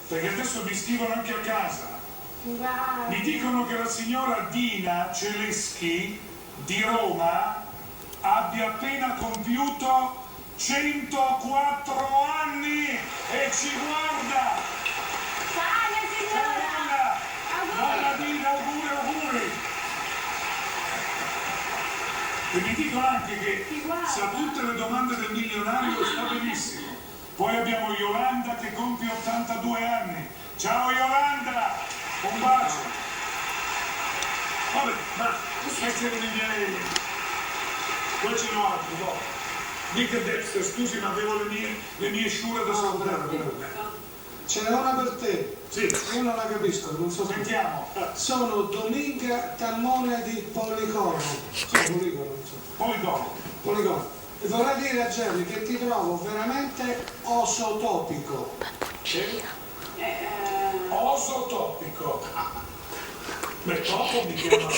perché adesso mi scrivono anche a casa. Mi dicono che la signora Dina Celeschi di Roma abbia appena compiuto 104 anni e ci guarda. Salve signora! Donna Dina, auguri! E mi dicono anche che sa tutte le domande del milionario, sta benissimo. Poi abbiamo Yolanda che compie 82 anni. Ciao Yolanda, un bacio. Vabbè, ma questi erano i miei. Poi ce n'ho altri, no? Mica Dexter, scusi, ma avevo le mie sciure da salutare. Ce n'è una per te. Sì. Io non la capisco, non so se... Sentiamo. Sono Dominga Tammone di Poligono. Poligono. E vorrei dire a Jerry che ti trovo veramente osotopico. Osotopico. Beh, dopo mi chiamano